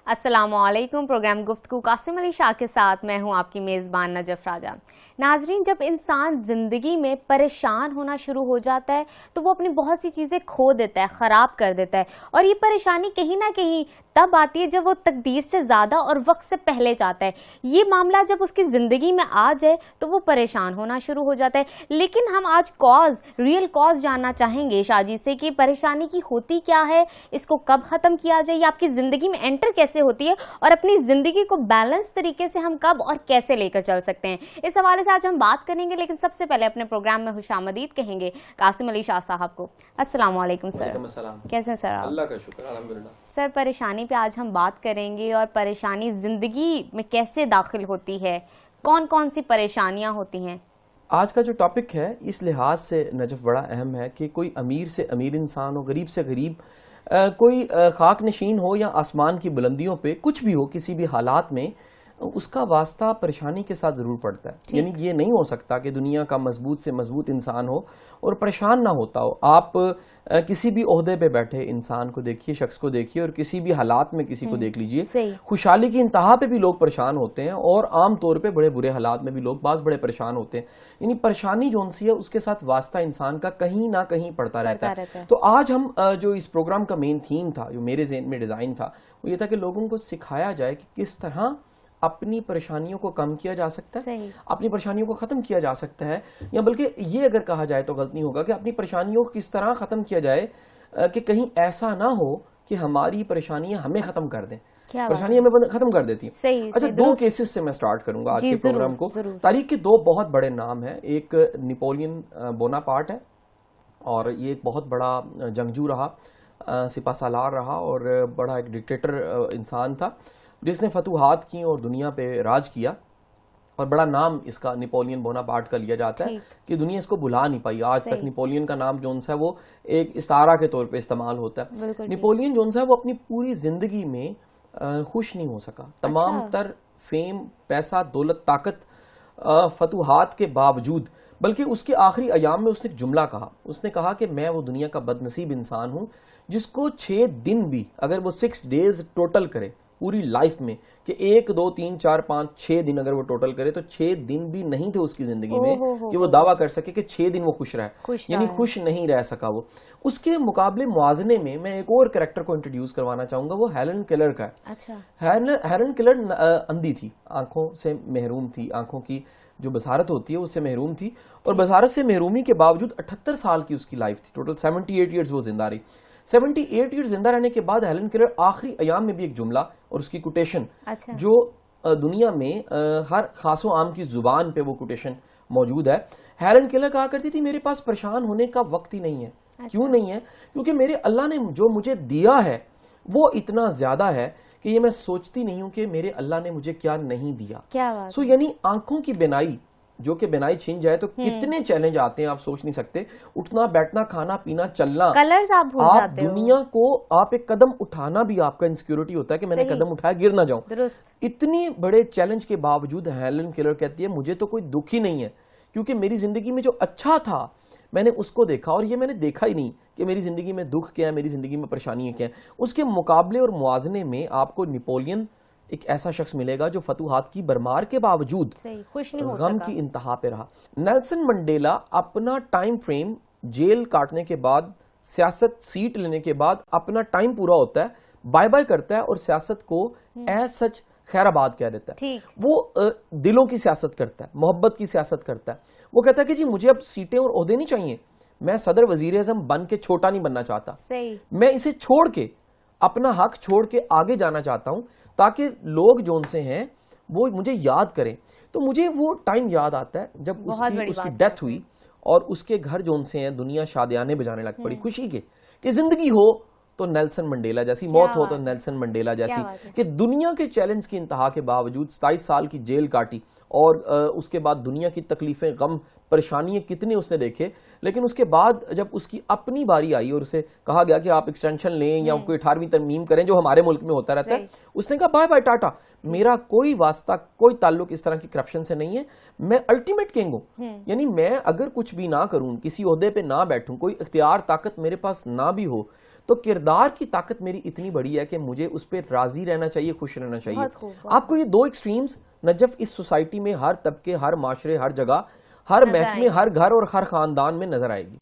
अस्सलाम वालेकुम। प्रोग्राम गुफ्तगू कासिम अली शाह के साथ मैं हूं आपकी मेज़बान नजफ राजा। नाजरीन, जब इंसान ज़िंदगी में परेशान होना शुरू हो जाता है तो वो अपनी बहुत सी चीज़ें खो देता है, ख़राब कर देता है, और ये परेशानी कहीं ना कहीं तब आती है जब वो तकदीर से ज़्यादा और वक्त से पहले चाहता है। ये मामला जब उसकी ज़िंदगी में आ जाए तो वो परेशान होना शुरू हो जाता है। लेकिन हम आज रियल कॉज जानना चाहेंगे शाजी से कि परेशानी की होती क्या है, इसको कब ख़त्म किया जाए, या आपकी ज़िंदगी में एंटर कैसे होती है, और अपनी जिंदगी को बैलेंस तरीके से हम कब और कैसे लेकर चल सकते हैं। इस हवाले से आज हम बात करेंगे, लेकिन सबसे पहले अपने प्रोग्राम में खुशामदीद कहेंगे कासिम अली शाह साहब को। अस्सलाम वालेकुम सर। कैसे हैं सर आप? अल्लाह का शुक्र, अल्हम्दुलिल्लाह। सर, परेशानी पे आज हम बात करेंगे, और परेशानी जिंदगी में कैसे दाखिल होती है, कौन कौन सी परेशानियां होती हैं। आज का जो टॉपिक है इस लिहाज से नजफ बड़ा अहम है कि कोई अमीर से अमीर इंसान हो, गरीब से गरीब, कोई खाक नशीन हो या आसमान की बुलंदियों पे, कुछ भी हो, किसी भी हालात में उसका वास्ता परेशानी के साथ ज़रूर पड़ता है। यानी ये नहीं हो सकता कि दुनिया का मजबूत से मजबूत इंसान हो और परेशान ना होता हो। आप किसी भी ओहदे पे बैठे इंसान को देखिए, शख्स को देखिए, और किसी भी हालात में किसी को देख लीजिए, खुशहाली की इंतहा पे भी लोग परेशान होते हैं, और आम तौर पे बड़े बुरे हालात में भी लोग बाज़ बड़े परेशान होते हैं। यानी परेशानी जो सी है उसके साथ वास्ता इंसान का कहीं ना कहीं पड़ता रहता है। तो आज हम जो इस प्रोग्राम का मेन थीम था, जो मेरे ज़हन में डिज़ाइन था, वो ये था कि लोगों को सिखाया जाए कि किस तरह अपनी परेशानियों को कम किया जा सकता है, अपनी परेशानियों को ख़त्म किया जा सकता है, या बल्कि ये अगर कहा जाए तो गलत नहीं होगा कि अपनी परेशानियों को किस तरह ख़त्म किया जाए कि कहीं ऐसा ना हो कि हमारी परेशानियां हमें ख़त्म कर दें। परेशानियां हमें ख़त्म कर देती हैं। अच्छा, दो केसेस से मैं स्टार्ट करूंगा आज के प्रोग्राम को। तारीख के दो बहुत बड़े नाम हैं। एक नेपोलियन बोनापार्ट है, और ये एक बहुत बड़ा जंगजू रहा, सिपा सालार रहा, और बड़ा एक डिक्टेटर इंसान था जिसने फतूहात की और दुनिया पे राज किया। और बड़ा नाम इसका नेपोलियन बोनापार्ट का लिया जाता है कि दुनिया इसको भुला नहीं पाई आज तक। नेपोलियन का नाम जोन सा है वो एक इस्तारा के तौर पे इस्तेमाल होता है। नेपोलियन जोन सा है वो अपनी पूरी जिंदगी में खुश नहीं हो सका। तमाम तर फेम, पैसा, दौलत, ताकत, फतूहात के बावजूद, बल्कि उसके आखिरी अयाम में उसने एक जुमला कहा। उसने कहा कि मैं वो दुनिया का बदनसीब इंसान हूं जिसको 6 दिन भी, अगर वो 6 डेज टोटल करे पूरी लाइफ में, कि 1, 2, 3, 4, 5, 6 दिन अगर वो टोटल करे, तो 6 दिन भी नहीं थे उसकी जिंदगी में कि वो दावा कर सके कि 6 दिन वो खुश रहा। यानी खुश नहीं रह सका वो। उसके मुकाबले मुआजने में मैं एक और कैरेक्टर को इंट्रोड्यूस करवाना चाहूंगा, वो हेलन केलर का है। अच्छा। हेलन केलर अंधी थी, आंखों से महरूम थी, आंखों की जो बसारत होती है उससे महरूम थी, और बसारत से महरूमी के बावजूद 78 साल की उसकी लाइफ थी। टोटल 78 ईयर्स वो जिंदा रही। 78 ईयर्स जिंदा रहने के बाद हेलन केलर आखिरी अयाम में भी एक जुमला और उसकी कोटेशन, जो दुनिया में हर खासो आम की जुबान पे वो कोटेशन मौजूद है। हेलन केलर कहा करती थी, मेरे पास परेशान होने का वक्त ही नहीं है। क्यों नहीं है? क्योंकि मेरे अल्लाह ने जो मुझे दिया है वो इतना ज्यादा है कि ये मैं सोचती नहीं हूं कि मेरे अल्लाह ने मुझे क्या नहीं दिया। सो यानी आंखों की बिनाई, जो कि बिनाई छिन जाए तो कितने चैलेंज आते हैं आप सोच नहीं सकते। उठना, बैठना, खाना, पीना, चलना, कलर्स आप भूल जाते हो। दुनिया को आप एक कदम उठाना भी आपका इनसिक्योरिटी होता है कि मैंने कदम उठाया, गिर ना जाऊं। इतनी बड़े चैलेंज के बावजूद हेलन केलर कहती है, मुझे तो कोई दुख ही नहीं है, क्योंकि मेरी जिंदगी में जो अच्छा था मैंने उसको देखा, और ये मैंने देखा ही नहीं कि मेरी जिंदगी में दुख क्या है, मेरी जिंदगी में परेशानियां क्या है। उसके मुकाबले और मुआजने में आपको नेपोलियन एक ऐसा शख्स मिलेगा जो फतूहात की भरमार के बावजूद गम की इंतहा पे रहा। नेल्सन मंडेला अपना टाइम फ्रेम जेल काटने के बाद, सियासत सीट लेने के बाद, अपना टाइम पूरा होता है, बाय बाय करता है और सियासत को एज सच खैराबाद कह देता है। वो दिलों की सियासत करता है, मोहब्बत की सियासत करता है। वो कहता है कि जी मुझे अब सीटें और ओहदे नहीं चाहिए, मैं सदर वजीर आज़म बन के छोटा नहीं बनना चाहता, मैं इसे छोड़ के, अपना हक छोड़ के आगे जाना चाहता हूं, ताकि लोग जोन से हैं वो मुझे याद करें। तो मुझे वो टाइम याद आता है जब उसकी डेथ हुई और उसके घर जोन से हैं दुनिया शादियाने बजाने लग पड़ी खुशी के, कि जिंदगी हो तो नेल्सन मंडेला जैसी, मौत हो तो नेल्सन मंडेला जैसी, कि दुनिया के चैलेंज की इंतहा के बावजूद 27 साल की जेल काटी, और उसके बाद दुनिया की तकलीफें, गम, परेशानियां कितने उसने देखे। लेकिन उसके बाद जब उसकी अपनी बारी आई और उसे कहा गया कि आप एक्सटेंशन लें या कोई 18वीं तरमीम करें, जो हमारे मुल्क में होता रहता है, उसने कहा बाय बाय टाटा, मेरा कोई वास्ता, कोई ताल्लुक इस तरह की करप्शन से नहीं है, मैं अल्टीमेट किंग हूं। यानी मैं अगर कुछ भी ना करूं, किसी ओहदे पे ना बैठूं, कोई इख्तियार ताकत मेरे पास ना भी हो, تو کردار کی طاقت میری اتنی بڑی ہے کہ مجھے اس پہ راضی رہنا چاہیے, خوش رہنا چاہیے. بہت خوب. آپ کو یہ دو ایکسٹریمز نجف اس سوسائٹی میں ہر طبقے, ہر معاشرے, ہر جگہ, ہر محکمے, ہر گھر اور ہر خاندان میں نظر آئے گی.